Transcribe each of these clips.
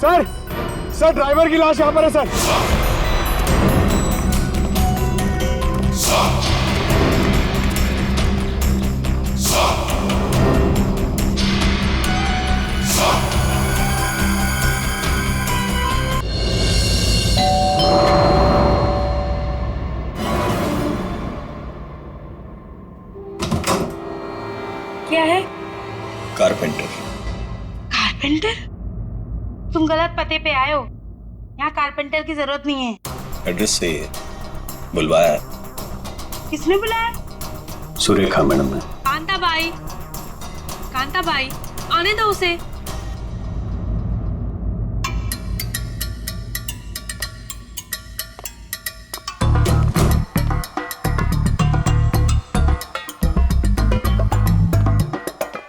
Sir sir driver की लाश यहाँ पर है सर। क्या है? कारपेंटर। कारपेंटर? तुम गलत पते पे आए हो। यहाँ कारपेंटर की जरूरत नहीं है। एड्रेस से बुलवाया। किसने बुलाया? सुरेखा मैडम ने। कांता बाई आने दो उसे।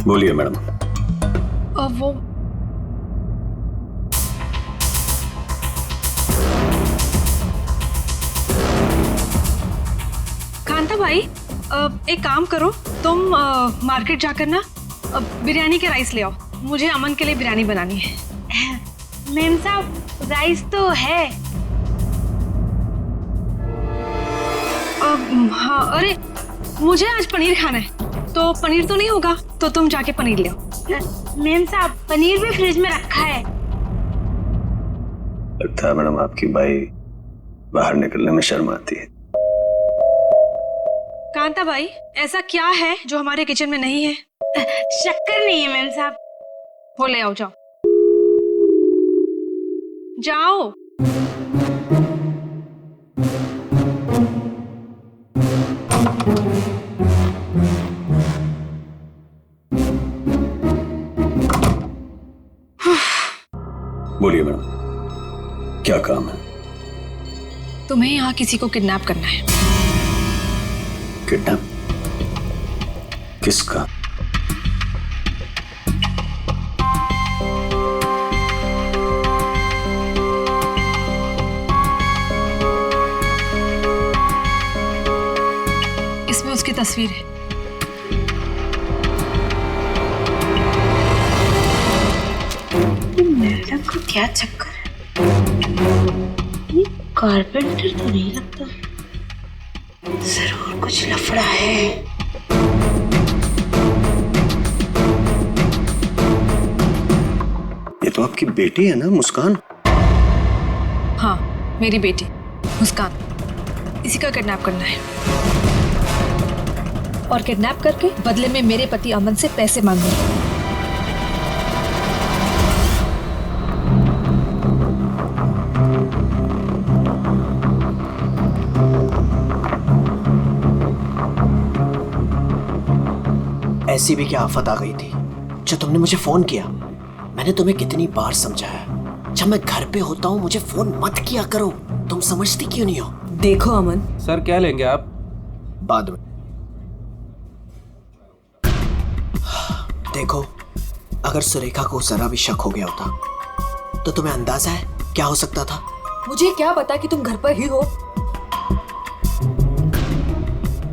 बोलिए मैडम। वो कांता भाई, एक काम करो, तुम मार्केट जाकर ना बिरयानी के राइस ले आओ। मुझे अमन के लिए बिरयानी बनानी है। मैम साहब राइस तो है। हाँ, अरे मुझे आज पनीर खाना है, तो पनीर तो नहीं होगा, तो तुम जाके पनीर ले आओ। मैम साहब पनीर भी फ्रिज में रखा है। लगता है मैडम आपकी बाई बाहर निकलने में शर्म आती है। कांता भाई, ऐसा क्या है जो हमारे किचन में नहीं है? शक्कर नहीं है मैम साहब। वो ले आओ, जाओ जाओ। बोलिए मैडम, क्या काम है? तुम्हें यहाँ किसी को किडनैप करना है। किडनैप? किसका? इसमें उसकी तस्वीर है। मैडम को क्या चक्कर है? ये कारपेंटर तो नहीं लगता, जरूर कुछ लफड़ा है। ये तो आपकी बेटी है ना, मुस्कान? हाँ, मेरी बेटी मुस्कान। इसी का किडनैप करना है और किडनैप करके बदले में मेरे पति अमन से पैसे मांगूंगी। ऐसी भी क्या आफत आ गई थी जो तुमने मुझे फोन किया? मैंने तुम्हें कितनी बार समझाया, जब मैं घर पे होता हूँ मुझे फोन मत किया करो। तुम समझती क्यों नहीं हो? देखो अमन। सर क्या लेंगे आप? बाद में। देखो, अगर सुरेखा को जरा भी शक हो गया होता तो तुम्हें अंदाजा है क्या हो सकता था? मुझे क्या पता कि तुम घर पर ही हो।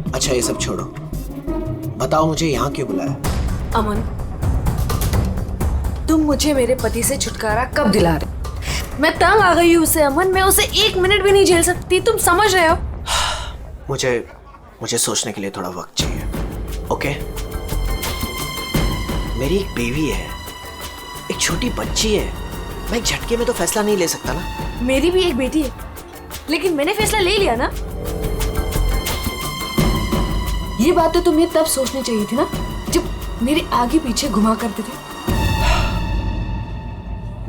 अच्छा ये सब छोड़ो, बताओ मुझे यहाँ क्यों बुलाया? अमन, तुम मुझे मेरे पति से छुटकारा कब दिला रहे? मैं तंग आ गई हूँ उसे अमन, मैं उसे 1 मिनट भी नहीं झेल सकती, तुम समझ रहे हो? मुझे सोचने के लिए थोड़ा वक्त चाहिए। ओके? मेरी एक बेबी है, एक छोटी बच्ची है, मैं एक झटके में तो फैसला नहीं ले सकता ना। मेरी भी एक बेटी है, लेकिन मैंने फैसला ले लिया ना। ये बात तो तुम्हें तब सोचनी चाहिए थी ना, जब मेरे आगे पीछे घुमा करते थे।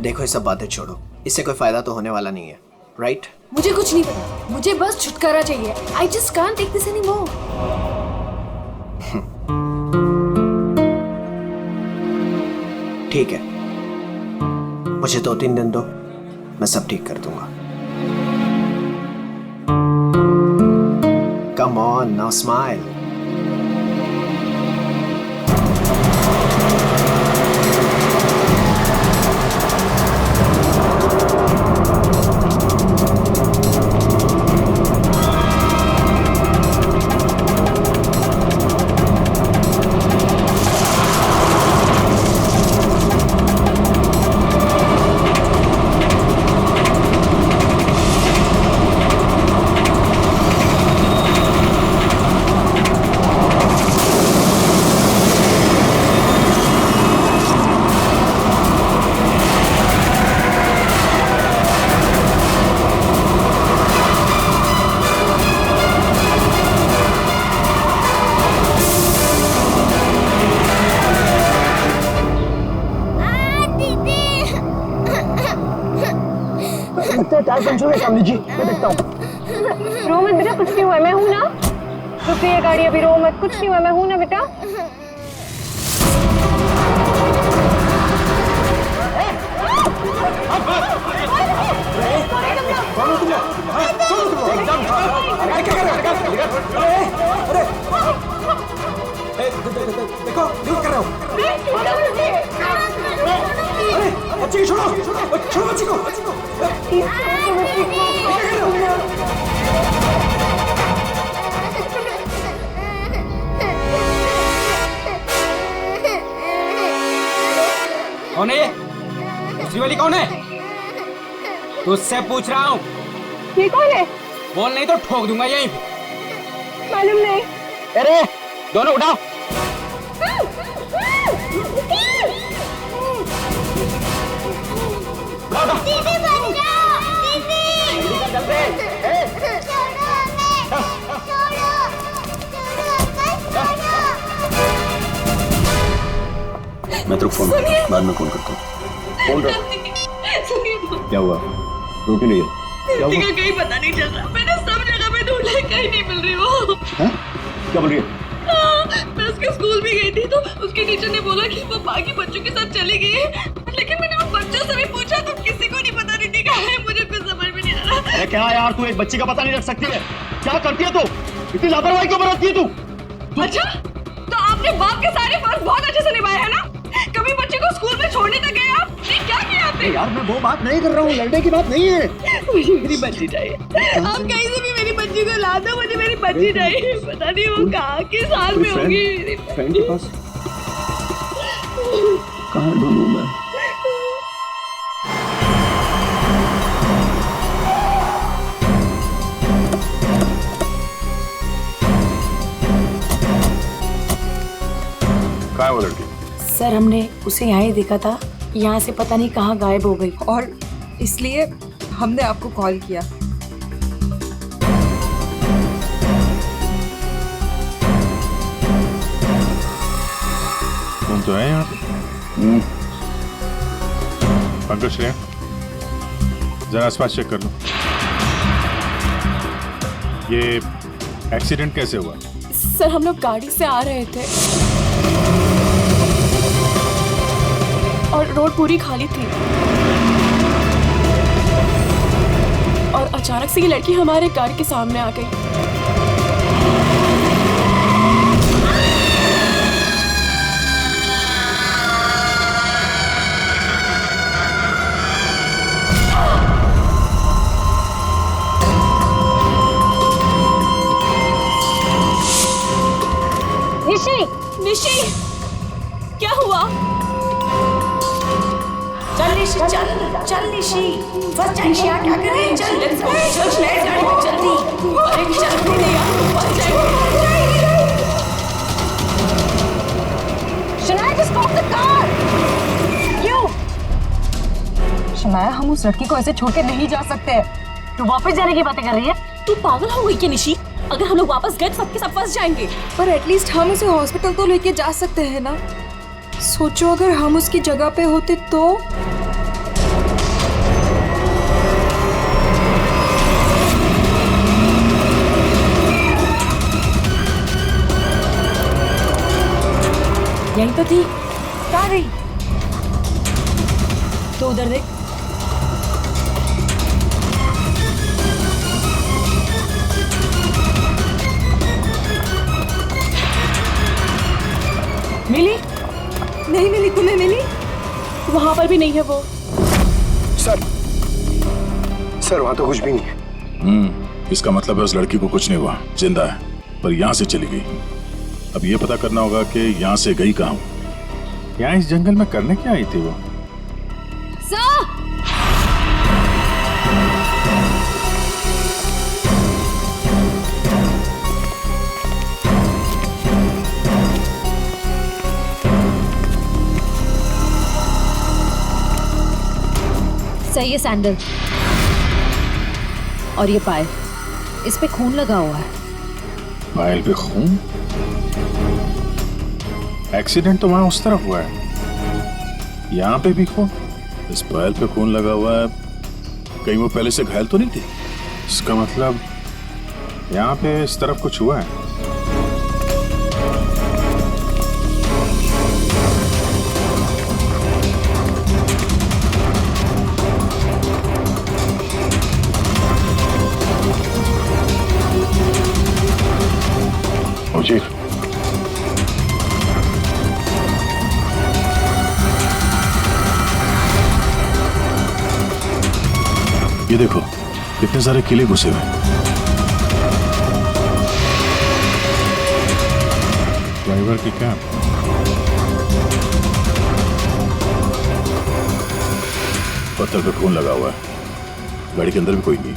देखो ये सब बातें छोड़ो, इससे कोई फायदा तो होने वाला नहीं है, राइट? मुझे कुछ नहीं पता, मुझे बस छुटकारा चाहिए। I just can't take this anymore. ठीक है, मुझे 2-3 दिन दो, मैं सब ठीक कर दूंगा। Come on, now smile. लगता है टायर पंचर है सामने जी, मैं देखता हूँ। रो मत बेटा, कुछ नहीं हुआ, मैं हूँ ना। रुकिए गाड़ी, अभी रो मत, कुछ नहीं हुआ, मैं हूँ ना बेटा। देखो क्यों कर रहे हो? अरे बच्चे को छोड़ो, छोड़ो बच्चे को। कौन है ये? दूसरी वाली कौन है? तुझसे पूछ रहा हूँ। ये कौन है? बोल नहीं तो ठोक दूंगा यहीं पे। मालूम नहीं। अरे दोनों उठाओ। दीदी बचाओ, दीदी छोड़ो हमें, छोड़ो मैं तो फोन बाद में फोन करता हूँ। फोन रख। क्या हुआ? रो क्यों नहीं है? क्या हुआ? कहीं पता नहीं चल रहा, मैंने सब जगह पे ढूंढा, कहीं नहीं मिल रही वो। हाँ? क्या बोल रही है? मैं उसके स्कूल भी गई थी तो उसके टीचर ने बोला कि वो बाकी बच्चों के साथ चली गई है, लेकिन मैंने उन बच्चों से भी पूछा तो किसी को नहीं पता नहीं कहाँ है। मुझे कुछ समझ में नहीं आ रहा। अरे क्या यार, तू एक बच्ची का पता नहीं रख सकती है? क्या करती है तू? इतनी लापरवाही क्यों बरतती है तू? अच्छा, तो आपने बाप के सारे फर्ज बहुत अच्छे से निभाए हैं ना? कभी बच्चे को स्कूल में छोड़ने तक गए आप? नहीं, क्या किया आपने? यार मैं वो बात नहीं कर रहा हूँ, लड़ने की बात नहीं है। मुझे मेरी बच्ची चाहिए। आप कहीं से भी मेरी बच्ची को ला दो, मुझे मेरी बच्ची चाहिए। पता नहीं वो कहाँ किस हाल में होगी। फ्रेंड के पास कहाँ ढूंढूं मैं? कहाँ है वो लड़की? सर हमने उसे यहाँ ही देखा था, यहाँ से पता नहीं कहाँ गायब हो गई। और इसलिए हमने आपको कॉल किया। तुम तो है यहाँ पे। पंकज श्रेया, जरा आसपास चेक कर लो। ये एक्सीडेंट कैसे हुआ? सर हम लोग गाड़ी से आ रहे थे और रोड पूरी खाली थी और अचानक से ये लड़की हमारे गाड़ी के सामने आ गई। निशी, क्या हुआ? चल निशी, चल निशी, फर्स्ट निशी क्या कर रही है? चल लेट्स गो, चल जल्दी। अरे चलते नहीं यार, फंस जाएंगे। Shanaya, just stop the car। क्यों? शनाया, हम उस लड़की को ऐसे छोड़ के नहीं जा सकते। तू वापस जाने की बातें कर रही है? तू पागल हो गई क्या निशी? अगर हम लोग वापस गए तो सबके सब फंस जाएंगे। पर एटलीस्ट हम उसे हॉस्पिटल तो लेके जा सकते हैं ना। सोचो अगर हम उसकी जगह पे होते तो। यहीं तो थी। कहाँ गई? तो उधर देख। मिली? नहीं मिली। तुम्हें मिली? वहां पर भी नहीं है वो। सर वहाँ तो कुछ भी नहीं है। इसका मतलब है उस लड़की को कुछ नहीं हुआ, जिंदा है, पर यहाँ से चली गई। अब ये पता करना होगा कि यहाँ से गई कहाँ। यहाँ इस जंगल में करने क्या आई थी वो? सही है सैंडल, और ये पायल, इस पे खून लगा हुआ है। पायल पे खून? एक्सीडेंट तो वहां उस तरफ हुआ है, यहाँ पे भी खून। इस पायल पे खून लगा हुआ है कहीं वो पहले से घायल तो नहीं थी? इसका मतलब यहाँ पे इस तरफ कुछ हुआ है। मुजीब, ये देखो कितने सारे किले घुसे हुए हैं। ड्राइवर की कैब, पत्थर पे खून लगा हुआ है। गाड़ी के अंदर भी कोई नहीं।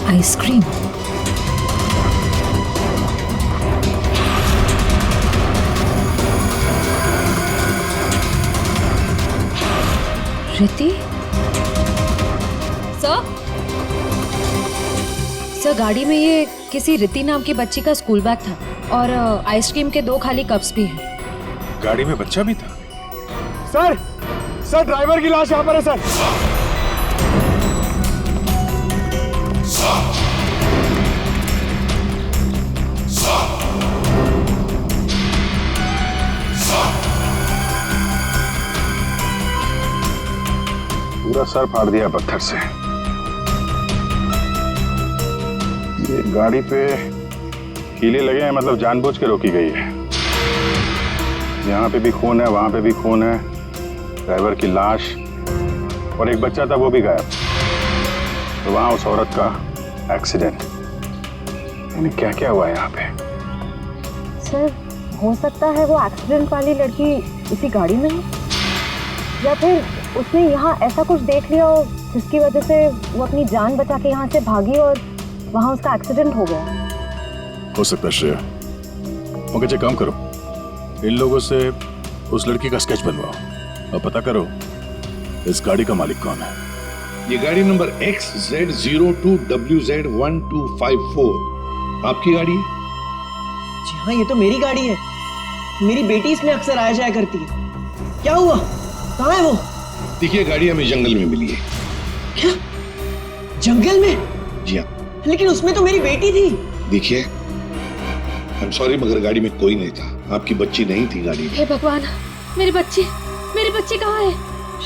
आइसक्रीम, रिति। सर गाड़ी में ये किसी रिति नाम की बच्ची का स्कूल बैग था और आइसक्रीम के 2 खाली कप्स भी हैं। गाड़ी में बच्चा भी था? सर ड्राइवर की लाश यहाँ पर है सर। पूरा सर फाड़ दिया पत्थर से। ये गाड़ी पे कीले लगे हैं, मतलब जानबूझ के रोकी गई है। यहाँ पे भी खून है, वहां पे भी खून है, ड्राइवर की लाश और एक बच्चा था वो भी गायब। तो वहां उस औरत का एक्सीडेंट। यानी क्या क्या हुआ है यहाँ पे? सर हो सकता है वो एक्सीडेंट वाली लड़की इसी गाड़ी में है, या फिर उसने यहाँ ऐसा कुछ देख लिया हो जिसकी वजह से वो अपनी जान बचा के यहाँ से भागी और वहाँ उसका एक्सीडेंट हो गया। हो सकता है श्रेया। मगर एक काम करो, इन लोगों से उस लड़की का स्केच बनवाओ और पता करो इस गाड़ी का मालिक कौन है। ये गाड़ी नंबर XZ02WZ1254 आपकी गाड़ी है? जी हाँ, ये तो मेरी गाड़ी है। मेरी बेटी इसमें अक्सर आया जाया करती है। क्या हुआ? कहाँ है वो? देखिए, गाड़ी हमें जंगल में मिली है। क्या? जंगल में? जी हाँ। लेकिन उसमें तो मेरी बेटी थी। देखिए, आई एम सॉरी मगर गाड़ी में कोई नहीं था। आपकी बच्ची नहीं थी गाड़ी में। हे भगवान, मेरी बच्ची कहाँ है?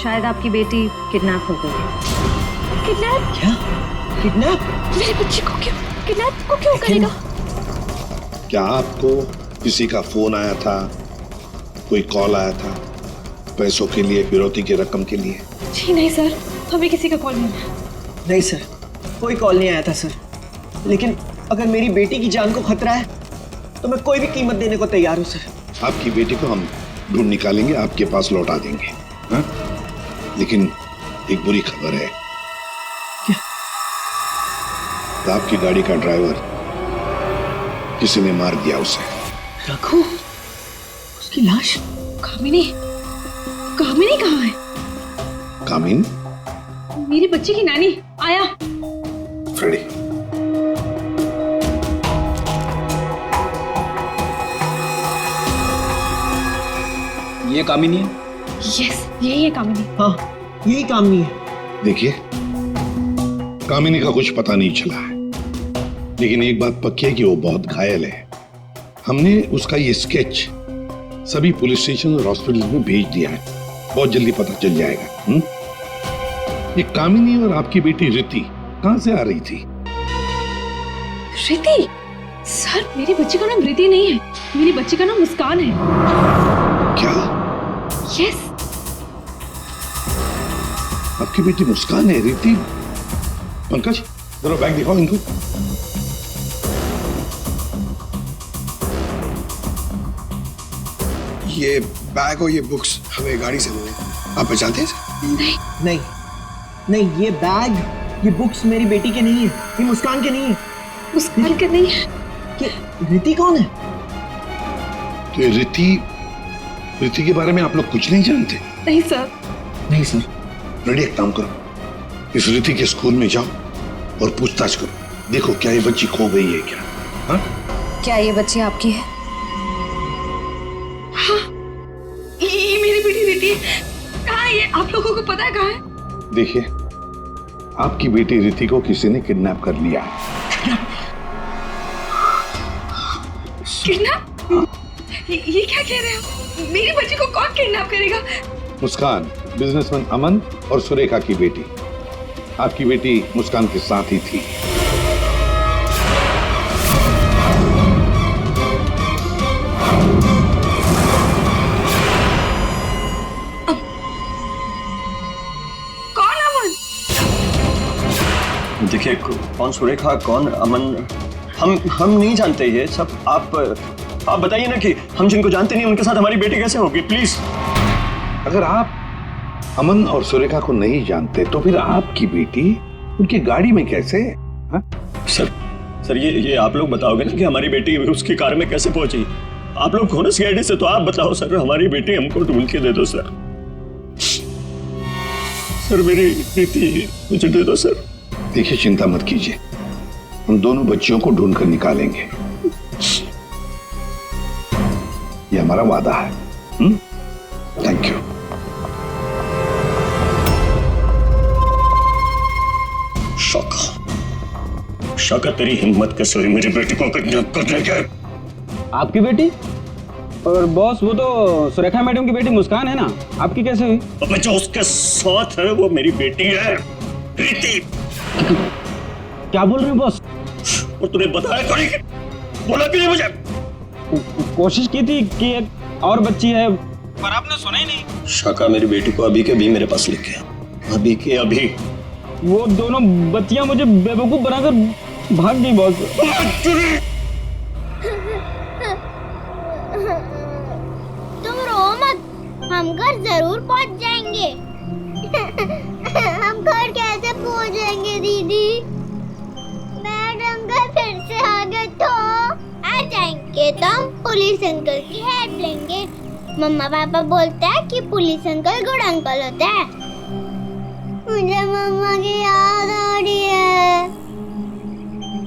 शायद आपकी बेटी किडनैप हो गई। किडनैप? क्या? किडनैप? मेरी बच्ची को क्यों करेगा? क्या आपको किसी का फोन आया था, कोई कॉल आया था पैसों के लिए, फिरौती की रकम के लिए? जी नहीं सर, हमें किसी का कॉल नहीं आया। नहीं सर, कोई कॉल नहीं आया था सर। लेकिन अगर मेरी बेटी की जान को खतरा है तो मैं कोई भी कीमत देने को तैयार हूँ सर। आपकी बेटी को हम ढूंढ निकालेंगे, आपके पास लौटा देंगे। हाँ? लेकिन एक बुरी खबर है। क्या? तो आपकी गाड़ी का ड्राइवर किसी ने मार दिया उसे। रघु? उसकी लाश? कामिनी कहाँ है? कामिनी? मेरी बच्ची की नानी आया। फ्रेडी, ये कामिनी है? यस, यही है कामिनी। हाँ, यही कामिनी है। देखिए, कामिनी का कुछ पता नहीं चला है, लेकिन एक बात पक्की है कि वो बहुत घायल है। हमने उसका ये स्केच सभी पुलिस स्टेशन और हॉस्पिटल में भेज दिया है। बहुत जल्दी पता चल जाएगा। ये कामिनी और आपकी बेटी रिति कहां से आ रही थी? रिति? सर, मेरी बच्ची का नाम रिति नहीं है, मेरी बच्ची का नाम मुस्कान है। क्या? यस। आपकी बेटी मुस्कान है? रिति? पंकज, जरा बैग दिखाओ इनको। ये बैग और ये बुक्स हमें गाड़ी से मिले। आप पहचानते हैं? नहीं, ये बैग, ये बुक्स मेरी बेटी के नहीं है, ये मुस्कान के नहीं है। मुस्कान के नहीं है? कि रिति कौन है? तो ये रिति के बारे में आप लोग कुछ नहीं जानते? नहीं सर। रेडी, एक काम करो, इस रिति के स्कूल में जाओ और पूछताछ करो। देखो क्या ये बच्ची खो गई है क्या? हाँ? क्या ये बच्ची आपकी है? हाँ, ये मेरी बेटी रिति। कहाँ है ये? आप लोगों को पता है कहाँ है? देखिए, आपकी बेटी रिति को किसी ने किडनैप कर लिया है। किडनैप? ये क्या कह रहे हो? मेरी बच्ची को कौन किडनैप करेगा? मुस्कान, बिजनेसमैन अमन और सुरेखा की बेटी। आपकी बेटी मुस्कान के साथ ही थी। देखिए, कौन सुरेखा कौन अमन, हम नहीं जानते ये सब। आप बताइए ना कि हम जिनको जानते नहीं उनके साथ हमारी बेटी कैसे होगी, प्लीज। अगर आप अमन और सुरेखा को नहीं जानते तो फिर आपकी बेटी उनकी गाड़ी में कैसे? हा? सर ये आप लोग बताओगे ना कि हमारी बेटी उसकी कार में कैसे पहुंची? आप लोग हो ना सीआईडी से, तो आप बताओ सर, हमारी बेटी हमको ढूंढ के दे दो सर। सर मेरी बेटी मुझे दे दो सर। देखिए, चिंता मत कीजिए, हम दोनों बच्चियों को ढूंढ कर निकालेंगे। ये हमारा वादा है। Thank you. शौका, तेरी हिम्मत कैसे हुई मेरी बेटी को किडनैप करने के? आपकी बेटी? और बॉस, वो तो सुरेखा मैडम की बेटी मुस्कान है ना, आपकी कैसे हुई? अब जो उसके साथ है वो मेरी बेटी है, रिति। क्या बोल रहे हो बॉस? और तूने बताया थोड़ी, बोला क्यों नहीं मुझे? कोशिश की थी कि एक और बच्ची है, पर आपने सुना ही नहीं। शाका मेरी बेटी को अभी के अभी मेरे पास लेके आ, अभी के अभी। वो दोनों बच्चियां मुझे बेवकूफ बनाकर भाग गई बॉस। तुम रो मत, हम घर जरूर पहुंच जाएंगे। हम घर कैसे पहुंचेंगे दीदी? मैडम घर फिर से आ गए तो आ जाएंगे तो हम पुलिस अंकल की हेल्प लेंगे। मम्मा पापा बोलते हैं कि पुलिस अंकल गुड अंकल होता है। मुझे मम्मा की याद आ रही है।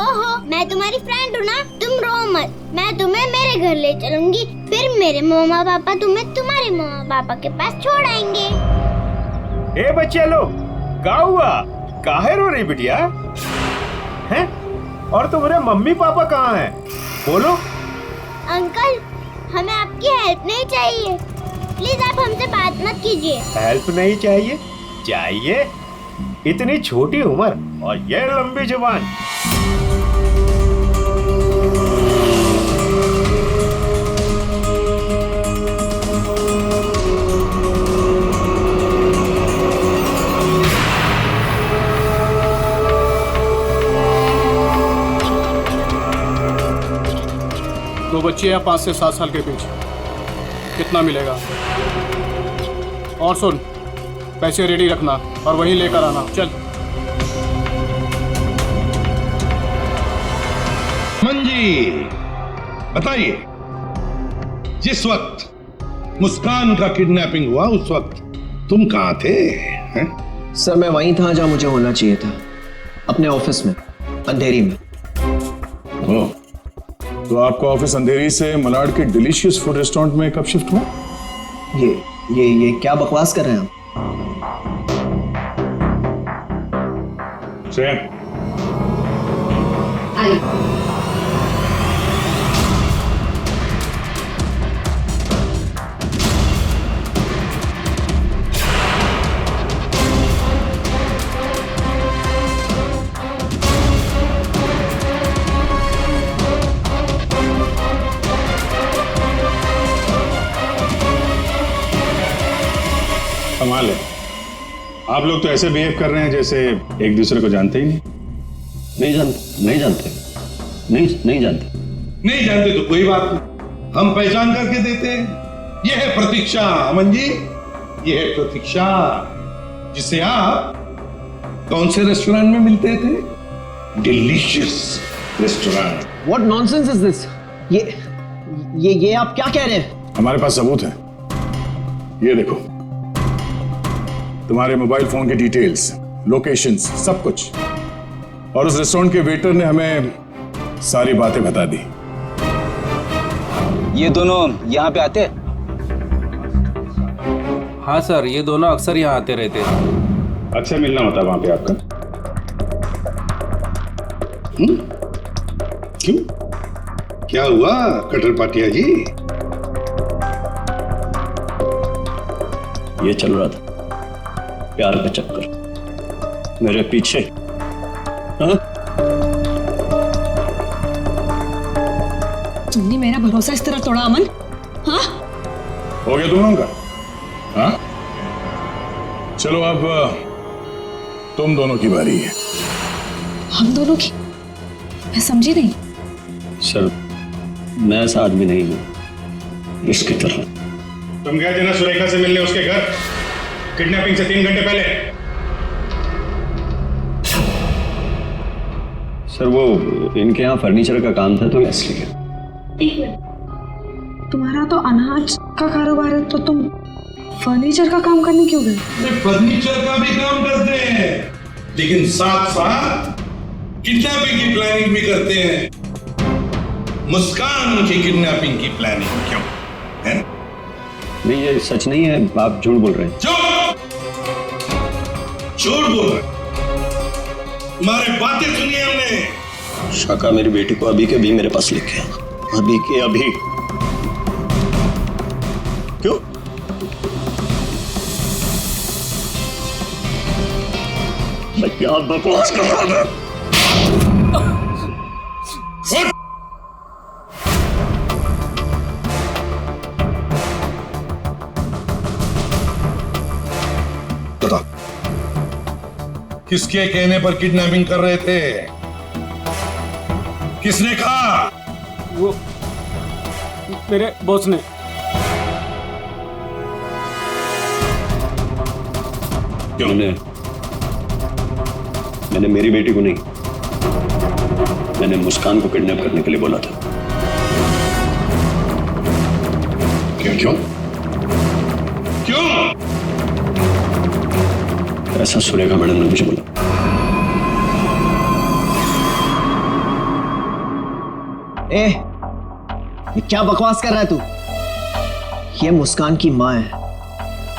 ओहो, मैं तुम्हारी फ्रेंड हूँ ना, तुम रो मत, मैं तुम्हें मेरे घर ले चलूंगी, फिर मेरे मम्मा पापा तुम्हें तुम्हारे मम्मा पापा के पास छोड़ आएंगे। ए बच्चे लोग, क्या हुआ? काहे रो रही बिटिया? हैं? और तुम्हारे मम्मी पापा कहाँ हैं? बोलो। अंकल, हमें आपकी हेल्प नहीं चाहिए, प्लीज आप हमसे बात मत कीजिए। हेल्प नहीं चाहिए? चाहिए? इतनी छोटी उम्र और ये लंबी जुबान। दो बच्चे हैं 5 से 7 साल के बीच, कितना मिलेगा? और सुन, पैसे रेडी रखना और वहीं लेकर आना। चल। अमन जी, बताइए, जिस वक्त मुस्कान का किडनैपिंग हुआ उस वक्त तुम कहाँ थे? हैं? सर, मैं वहीं था जहाँ मुझे होना चाहिए था, अपने ऑफिस में, अंधेरी में। ओह, तो आपका ऑफिस अंधेरी से मलाड के डिलीशियस फूड रेस्टोरेंट में कब शिफ्ट हुआ? ये क्या बकवास कर रहे हैं आप? कमाल है, आप लोग तो ऐसे बिहेव कर रहे हैं जैसे एक दूसरे को जानते ही नहीं। नहीं जानते नहीं जानते तो कोई बात नहीं, हम पहचान करके देते हैं। ये है प्रतीक्षा अमन जी, ये है प्रतीक्षा, जिसे आप कौन से रेस्टोरेंट में मिलते थे? Delicious restaurant. What nonsense is this? ये आप क्या कह रहे हैं? हमारे पास सबूत है, ये देखो, तुम्हारे मोबाइल फोन की डिटेल्स, लोकेशंस, सब कुछ। और उस रेस्टोरेंट के वेटर ने हमें सारी बातें बता दी। ये दोनों यहाँ पे आते? हाँ सर, ये दोनों अक्सर यहाँ आते रहते हैं। अक्सर मिलना होता है वहां पे आपका? क्यों, क्या हुआ कटर पाटिया जी? ये चल रहा था प्यार का चक्कर मेरे पीछे। हाँ? तुमने मेरा भरोसा इस तरह तोड़ा अमन? हाँ? हो गया तुम लोगों का? हाँ? चलो अब तुम दोनों की बारी है। हम दोनों की? मैं समझी नहीं। सर, मैं ऐसा आदमी नहीं हूं इसकी तरह। तुम गए थे ना सुरेखा से मिलने उसके घर, किडनैपिंग से 3 घंटे पहले। सर वो इनके यहाँ फर्नीचर का काम था तो इसलिए। एक मिनट, तुम्हारा तो अनाज का कारोबार है तो तुम फर्नीचर का काम करने क्यों गए? फर्नीचर का भी काम करते हैं, लेकिन साथ साथ किडनैपिंग की प्लानिंग भी करते हैं। मुस्कान की किडनैपिंग की प्लानिंग क्यों है? नहीं, ये सच नहीं है, आप झूठ बोल रहे हैं। झूठ बोल रहे, तुम्हारे बातें सुनी हमने। शाका मेरी बेटी को अभी के अभी मेरे पास लेके आया, अभी के अभी। क्यों? मैं क्या बकवास कर रहा था? बता, किसके कहने पर किडनैपिंग कर रहे थे? किसने कहा? वो मेरे बॉस ने। क्यों? मैंने मेरी बेटी को नहीं, मैंने मुस्कान को किडनैप करने के लिए बोला था। क्यों? ऐसा सुरेखा मैडम ने मुझे बोला। ये क्या बकवास कर रहा है तू? ये मुस्कान की माँ है,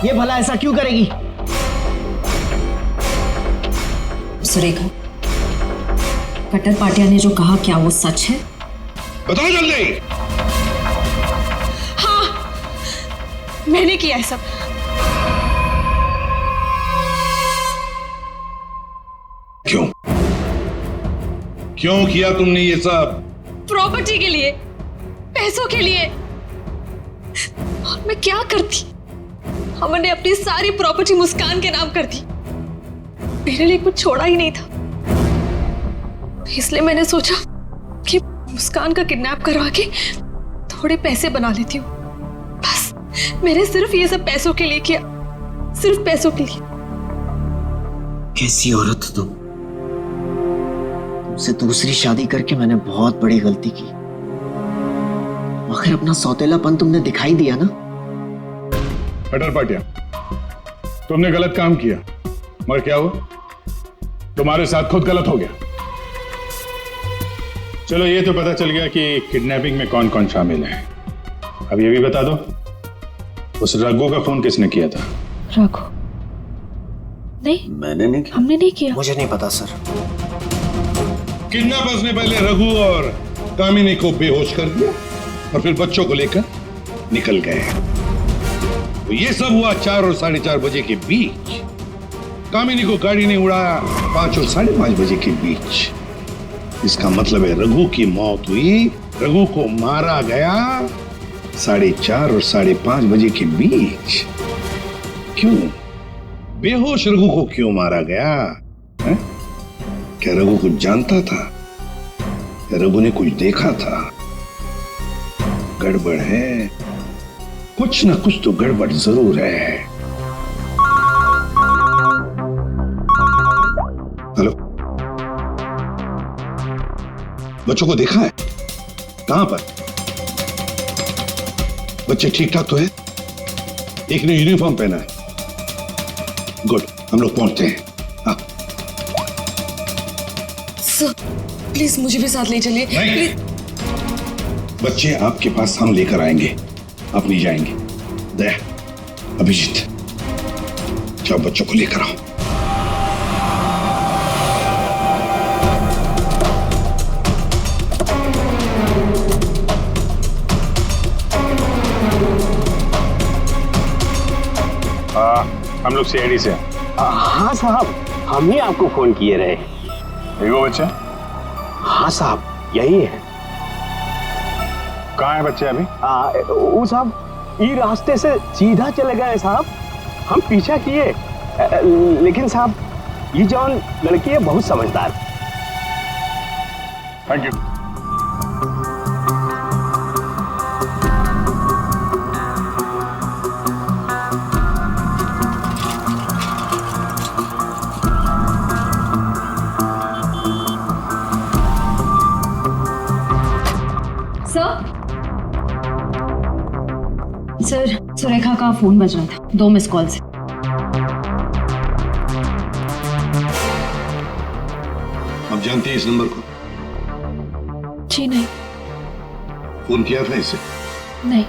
ये भला ऐसा क्यों करेगी? सुरेखा, कटर पाटिया ने जो कहा क्या वो सच है? बताओ जल्दी। हाँ, मैंने किया है सब। क्यों किया तुमने ये सब? प्रॉपर्टी के लिए, पैसों के लिए। और मैं क्या करती? हमने अपनी सारी प्रॉपर्टी मुस्कान के नाम कर दी। मेरे लिए कुछ छोड़ा ही नहीं था, इसलिए मैंने सोचा कि मुस्कान का किडनैप करवा के थोड़े पैसे बना लेती हूँ। बस मैंने सिर्फ ये सब पैसों के लिए किया, सिर्फ पैसों के लिए। कैसी औरत हो तुम? तुमसे दूसरी शादी करके मैंने बहुत बड़ी गलती की, मगर अपना सौतेलापन तुमने दिखाई दिया ना। कटर पाटिया, तुमने गलत काम किया, मगर क्या हुआ? तुम्हारे साथ खुद गलत हो गया। चलो ये तो पता चल गया कि किडनैपिंग में कौन कौन शामिल है। अब ये भी बता दो, उस रघु का फोन किसने किया था? रघु? नहीं, मैंने नहीं किया। हमने नहीं किया। मुझे नहीं पता सर। किडनैपर्स ने पहले रघु और कामिनी को बेहोश कर दिया और फिर बच्चों को लेकर निकल गए। तो ये सब हुआ 4 और 4:30 बजे के बीच। कामिनी को गाड़ी ने उड़ाया 5 और 5:30 बजे के बीच। इसका मतलब है रघु की मौत हुई, रघु को मारा गया 4:30 और 5:30 बजे के बीच। क्यों? बेहोश रघु को क्यों मारा गया है? क्या रघु कुछ जानता था? क्या रघु ने कुछ देखा था? गड़बड़ है, कुछ ना कुछ तो गड़बड़ जरूर है। हेलो, बच्चों को देखा है? कहां पर? बच्चे ठीक ठाक तो है? एक ने यूनिफॉर्म पहना है। गुड, हम लोग पहुंचते हैं। हाँ। सर, प्लीज मुझे भी साथ ले चलिए। नहीं, बच्चे आपके पास हम लेकर आएंगे, आप नहीं जाएंगे। दया, अभिजीत, जाओ बच्चों को लेकर आओ। हम लोग सीआईडी से हैं। हाँ साहब, हम ही आपको फोन किए रहे। ये वो बच्चा? हाँ साहब, यही है। कहाँ है बच्चे अभी? वो साहब ये रास्ते से सीधा चले गए साहब, हम पीछा किए, लेकिन साहब ये जौन लड़की है बहुत समझदार। Thank you. सर, सुरेखा का फोन बज रहा था, 2 मिस कॉल से। आप जानती हैं इस नंबर को? जी नहीं। फोन किया था इसे? नहीं।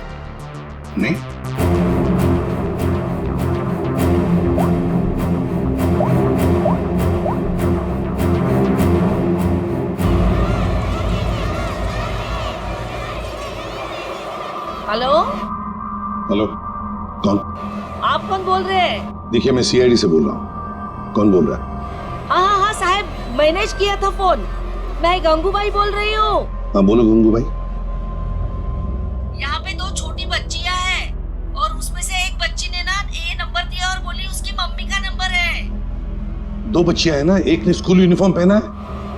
नहीं? हेलो, हेलो, कौन? आप कौन बोल रहे हैं? देखिए, मैं सीआईडी से बोल रहा हूँ। कौन बोल रहा है? हाँ साहब, मैंने किया था फोन। मैं गंगूबाई बोल रही हूँ। हाँ बोलो गंगूबाई। यहाँ पे 2 छोटी बच्चियाँ हैं और उसमें से एक बच्ची ने ना ये नंबर दिया और बोली उसकी मम्मी का नंबर है। 2 बच्चियां हैं ना, एक ने स्कूल यूनिफॉर्म पहना है।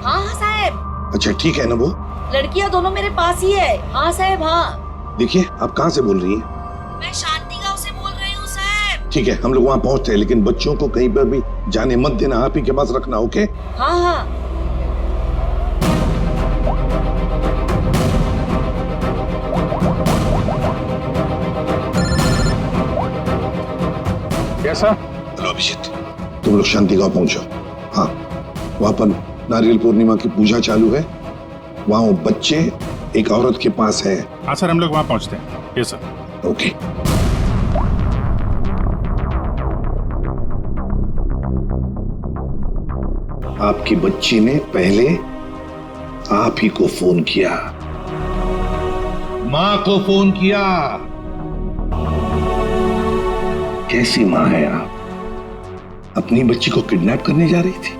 हाँ साहब। अच्छा ठीक है ना वो? लड़कियाँ दोनों मेरे पास ही है। हाँ साहब, हाँ। देखिए, आप कहाँ से बोल रही हैं? मैं शांति गांव से बोल रही हूँ साहब। ठीक है, हम लोग वहाँ पहुँचते हैं, लेकिन बच्चों को कहीं पर भी जाने मत देना, आप ही के पास रखना। ओके? हाँ हाँ। कैसा? हेलो अभिजीत, तुम लोग शांति गांव पहुंचो। हाँ, वहाँ पर नारियल पूर्णिमा की पूजा चालू है। वहाँ वो बच्चे एक औरत के पास है। हाँ सर, हम लोग वहाँ पहुँचते हैं। Yes sir. ओके। आपकी बच्ची ने पहले आप ही को फोन किया, माँ को फोन किया। कैसी माँ है आप? अपनी बच्ची को किडनैप करने जा रही थी।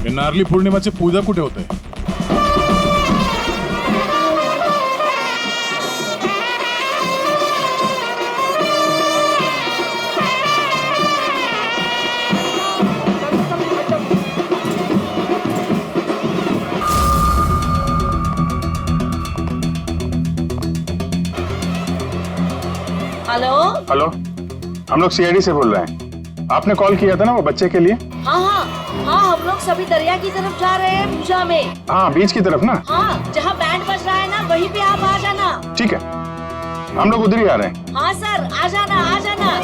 नारली पौर्णिमाची पूजा कुठे होते? हेलो। हेलो, हम लोग सीआईडी से बोल रहे हैं। आपने कॉल किया था ना वो बच्चे के लिए? हाँ हाँ हाँ, हम लोग सभी दरिया की तरफ जा रहे हैं पूजा में। हाँ, बीच की तरफ ना? हाँ, जहाँ बैंड बज रहा है ना वहीं पे आप आ जाना। ठीक है, हम लोग उधर ही आ रहे हैं। हाँ सर, आ जाना आ जाना।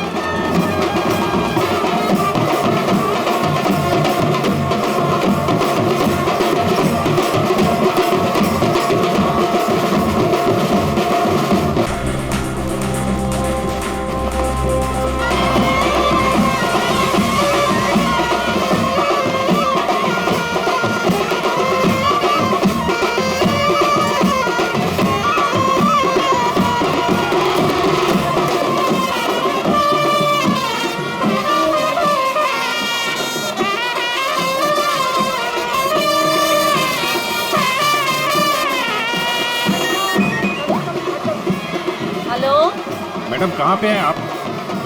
मैडम कहाँ पे हैं आप?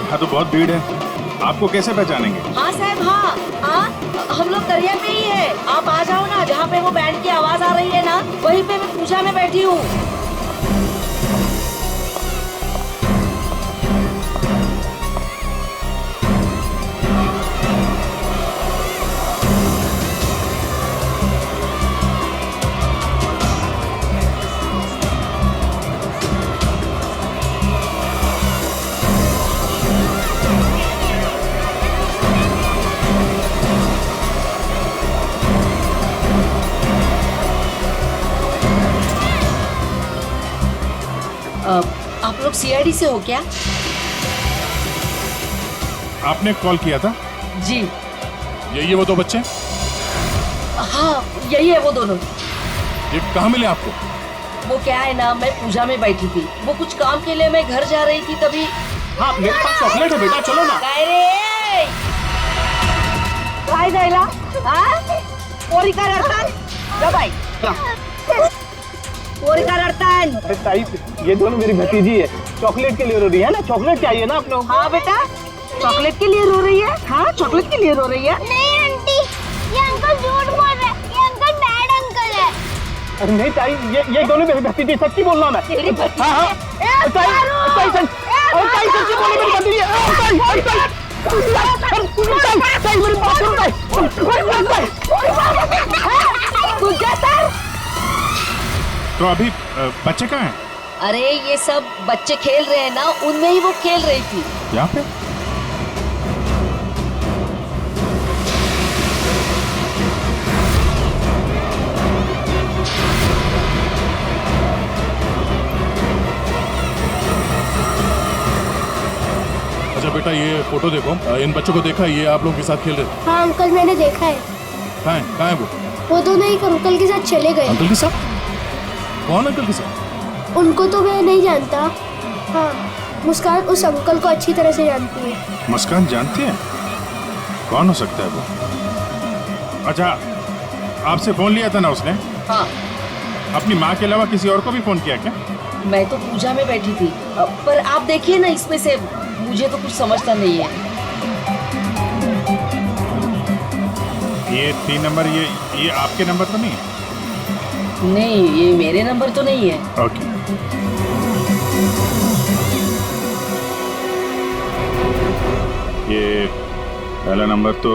यहाँ तो बहुत भीड़ है, आपको कैसे पहचानेंगे? हाँ साहब, हाँ, हम लोग दरिया पे ही है। आप आ जाओ ना, जहाँ पे वो बैंड की आवाज आ रही है ना वहीं पे मैं पूजा में बैठी हूँ। सीआईडी से हो क्या? आपने कॉल किया था? जी। यही है वो दो बच्चे? हाँ यही है वो दोनों। ये कहाँ मिले आपको? वो क्या है ना, मैं पूजा में बैठी थी, वो कुछ काम के लिए मैं घर जा रही थी तभी। हाँ मेरे पास चॉकलेट है बेटा, चलो ना। काय रे? काय जायला? हाँ? पोरी का रडतान? जा बाई। पोरी का रडतान? अरे ताई, ये दोनों मेरी भतीजी है, चॉकलेट के लिए रो रही है ना, चॉकलेट चाहिए ना आप लोग। हाँ बेटा, चॉकलेट के लिए रो रही है? हाँ चॉकलेट के लिए रो रही है? नहीं आंटी, ये अंकल झूठ बोल रहे हैं, ये अंकल बैड अंकल है। अरे नहीं ताई, ये दोनों मेरी भतीजी, सच्ची बोल रहा हूँ मैं। हाँ हाँ ताई सच्ची बोली मेरी भतीजी। ताई मेरी बात सुन ताई। तो अभी बच्चे कहाँ हैं? अरे ये सब बच्चे खेल रहे हैं ना, उनमें ही वो खेल रही थी। यहाँ पे? अच्छा बेटा, ये फोटो देखो, इन बच्चों को देखा, ये आप लोगों के साथ खेल रहे थे? हाँ अंकल मैंने देखा है। कहाँ है वो दोनों एक अंकल के साथ चले गए। अंकल के साथ? कौन अंकल के साथ? उनको तो मैं नहीं जानता। हाँ मुस्कान उस अंकल को अच्छी तरह से जानती है। मुस्कान जानती है? कौन हो सकता है वो? अच्छा, आपसे फोन लिया था ना उसने? हाँ। अपनी माँ के अलावा किसी और को भी फोन किया क्या? मैं तो पूजा में बैठी थी, पर आप देखिए ना, इसमें से मुझे तो कुछ समझता नहीं है। ये 3 नंबर, ये आपके नंबर तो नहीं है? नहीं, ये मेरे नंबर तो नहीं है। ओके। ये पहला नंबर तो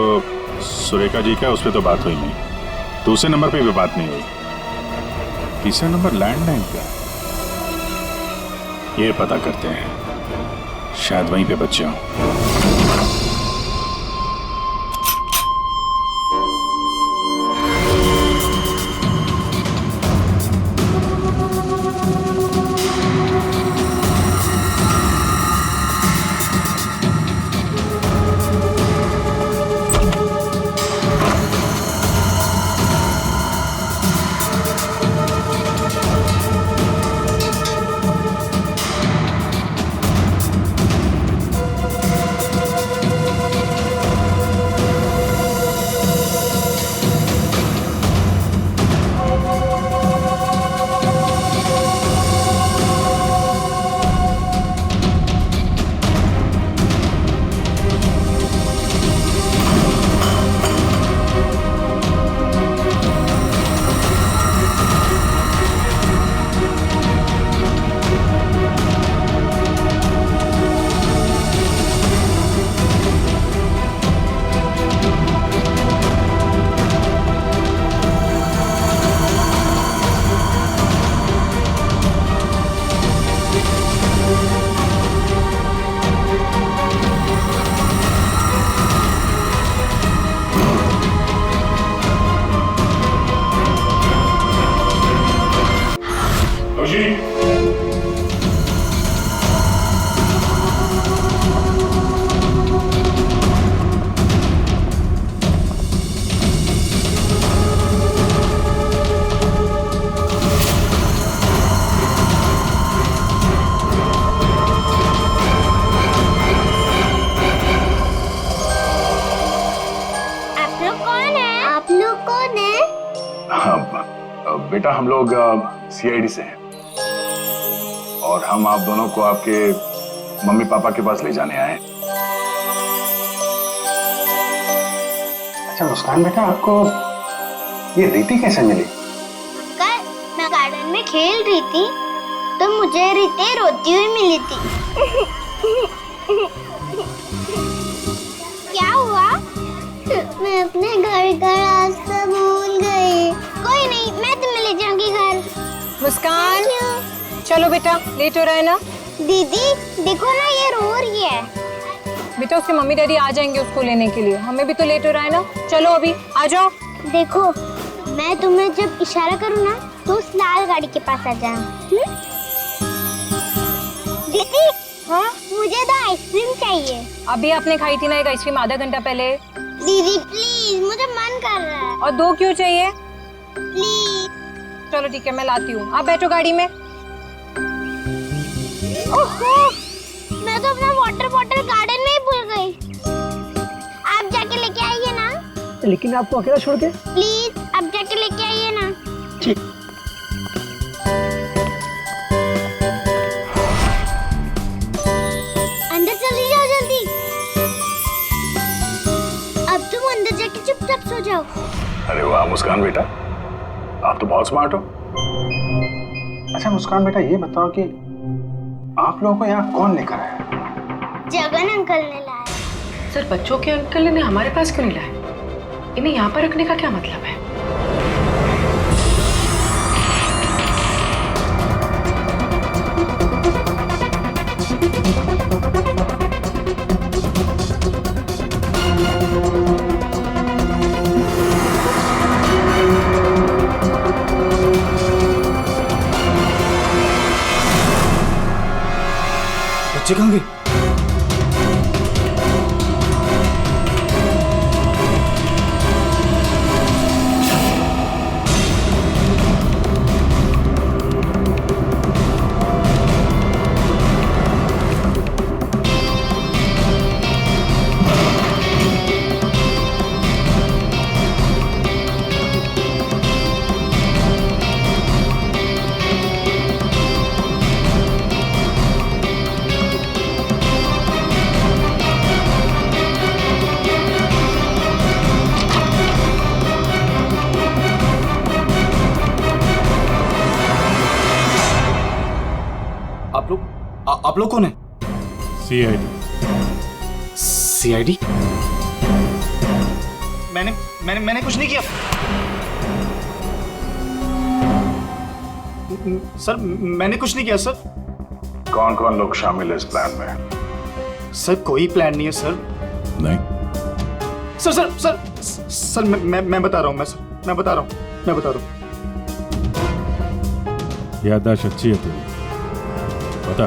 सुरेखा जी का, उस पर तो बात हुई नहीं। दूसरे नंबर पे भी बात नहीं हुई। तीसरा नंबर लैंडलाइन का, ये पता करते हैं, शायद वहीं पे बच्चे हों। बेटा हम लोग सीआईडी से हैं और हम आप दोनों को आपके मम्मी पापा के पास ले जाने आए। अच्छा मुस्कान बेटा, आपको ये रीति कैसे मिली? अंकल, मैं गार्डन में खेल रही थी तो मुझे रीति रोती हुई मिली थी। क्या हुआ? मैं अपने घर का रास्ता भूल गई। कोई नहीं, मैं तुम्हें ले जाऊंगी घर। मुस्कान, चलो बेटा, लेट हो रहा है ना? दीदी देखो ना, ये रो रही है। बेटा उसके मम्मी डैडी आ जाएंगे उसको लेने के लिए, हमें भी तो लेट हो रहा है ना। चलो अभी आ जाओ। देखो मैं तुम्हें जब इशारा करूँ ना तो उस लाल गाड़ी के पास आ जाना। दीदी हाँ मुझे तो आइसक्रीम चाहिए। अभी आपने खाई थी ना एक आइसक्रीम आधा घंटा पहले। दीदी प्लीज मुझे मन कर रहा है। और 2 क्यों चाहिए? प्लीज। चलो ठीक है मैं लाती हूँ, आप बैठो गाड़ी में। ओहो मैं तो अपना वाटर बॉटल गार्डन में ही भूल गई। आप जाके लेके आइए ना। लेकिन आपको अकेला छोड़ के? प्लीज आप जाके लेके आइए ना। ठीक। अंदर चली जाओ जल्दी। अब तुम अंदर जाके चुपचाप सो जाओ। अरे वाह मुस्कान बेटा, आप तो बहुत स्मार्ट हो। अच्छा मुस्कान बेटा ये बताओ कि आप लोगों को यहाँ कौन लेकर आया? जगन अंकल ने लाया। सर बच्चों के अंकल ने हमारे पास क्यों नहीं लाया? इन्हें यहाँ पर रखने का क्या मतलब है? बच्चे कहाँ गए? आप लोग कौन है? सीआईडी? मैंने कुछ नहीं किया सर, मैंने कुछ नहीं किया सर। कौन कौन लोग शामिल है इस प्लान में? सर कोई प्लान नहीं है सर। नहीं सर सर सर सर मैं बता रहा हूँ, मैं बता रहा हूँ। याददाश्त अच्छी है तेरी, बता।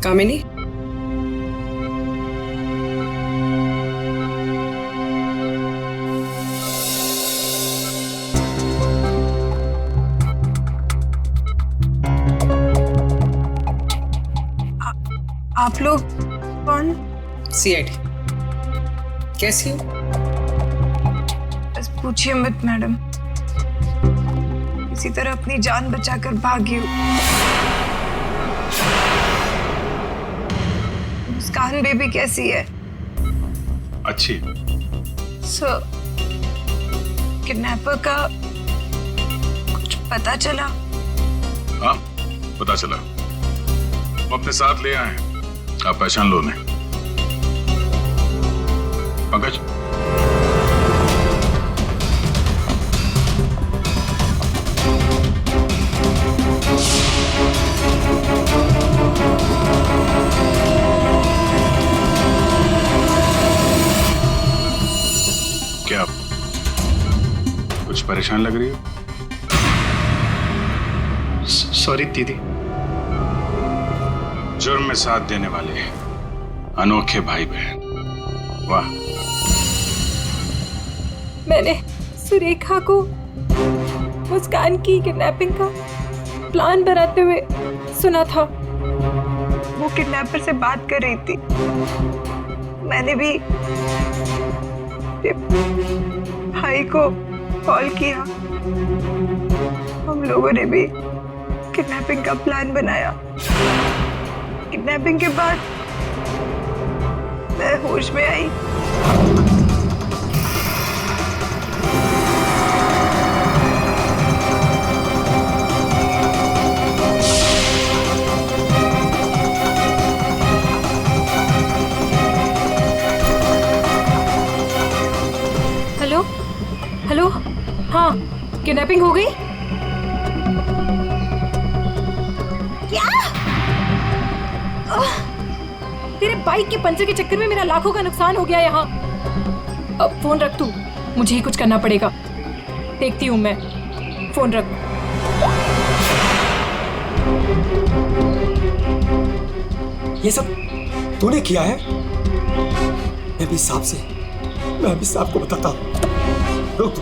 कामिनी आप लोग कौन? सीआईडी। कैसी हो? बस पूछिए मत मैडम, इसी तरह अपनी जान बचाकर भागी हूँ। मुस्कान बेबी कैसी है? अच्छी। सर किडनैपर का कुछ पता चला? हाँ पता चला, वो अपने साथ ले आए हैं, आप पहचान लो उन्हें। पंकज क्या कुछ परेशान लग रही हो? सॉरी दीदी। जुर्म में साथ देने वाले अनोखे भाई बहन, वाह। मैंने सुरेखा को मुस्कान की किडनैपिंग का प्लान बनाते हुए सुना था। वो किडनैपर से बात कर रही थी। मैंने भी भाई को कॉल किया। हम लोगों ने भी किडनैपिंग का प्लान बनाया। किडनैपिंग के बाद मैं होश में आई। हेलो हेलो, हाँ किडनैपिंग हो गई? क्या? तेरे बाइक के पंचर के चक्कर में मेरा लाखों का नुकसान हो गया यहाँ। अब फोन रख तू, मुझे ही कुछ करना पड़ेगा। देखती हूँ मैं, फोन रख। ये सब तूने किया है? मैं भी साहब को बताता हूँ। रुक तू।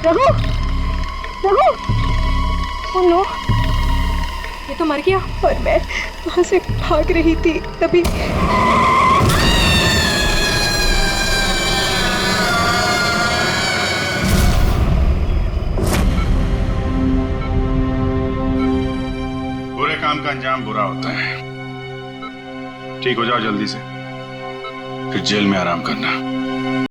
रघु, रघु, ओह नो, ये तो मर गया। और मैं वहां से भाग रही थी तभी बुरे काम का अंजाम बुरा होता है। ठीक हो जाओ जल्दी से, फिर जेल में आराम करना।